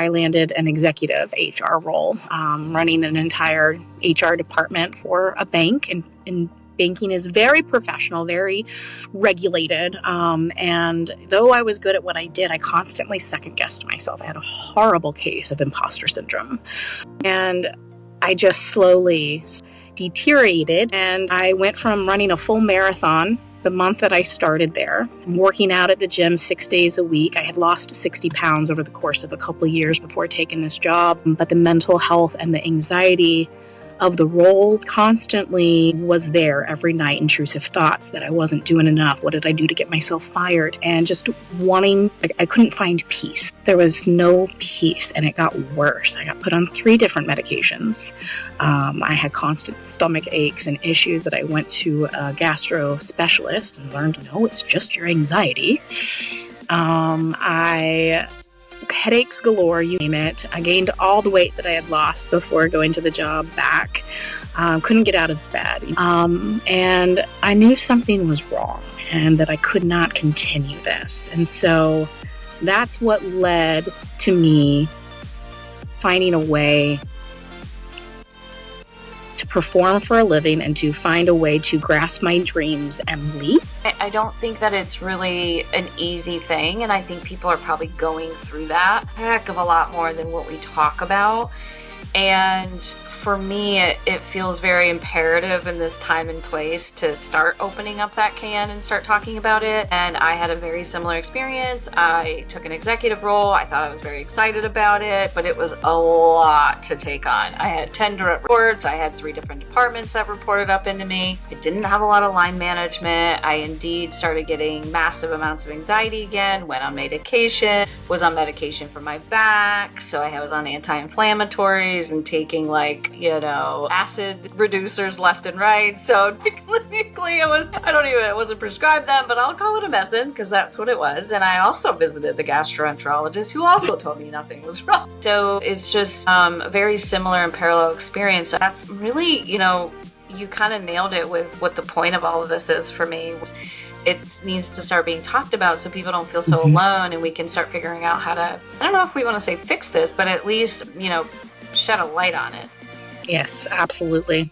I landed an executive HR role, running an entire HR department for a bank. And banking is very professional, very regulated. And though I was good at what I did, I constantly second-guessed myself. I had a horrible case of impostor syndrome. And I just slowly deteriorated. And I went from running a full marathon the month that I started there, working out at the gym 6 days a week. I had lost 60 pounds over the course of a couple of years before taking this job. But the mental health and the anxiety of the role constantly was there every night. Intrusive thoughts that I wasn't doing enough. What did I do to get myself fired? And just I couldn't find peace. There was no peace, and it got worse. I got put on 3 different medications. I had constant stomach aches and issues that I went to a gastro specialist and learned, no, it's just your anxiety. Headaches galore, you name it. I gained all the weight that I had lost before going to the job back. Couldn't get out of bed. And I knew something was wrong and that I could not continue this. And so that's what led to me finding a way to perform for a living and to find a way to grasp my dreams and leap. I don't think that it's really an easy thing, and I think people are probably going through that a heck of a lot more than what we talk about. And for me, it feels very imperative in this time and place to start opening up that can and start talking about it. And I had a very similar experience. I took an executive role. I thought I was very excited about it, but it was a lot to take on. I had 10 direct reports. I had 3 different departments that reported up into me. I didn't have a lot of line management. I indeed started getting massive amounts of anxiety again, went on medication, was on medication for my back. So I was on anti-inflammatories and taking acid reducers left and right. So clinically it wasn't prescribed them, but I'll call it a medicine because that's what it was. And I also visited the gastroenterologist who also told me nothing was wrong. So it's just a very similar and parallel experience. That's really, you kind of nailed it with what the point of all of this is for me. It needs to start being talked about so people don't feel so alone, and we can start figuring out how to, I don't know if we want to say fix this, but at least, shed a light on it. Yes, absolutely.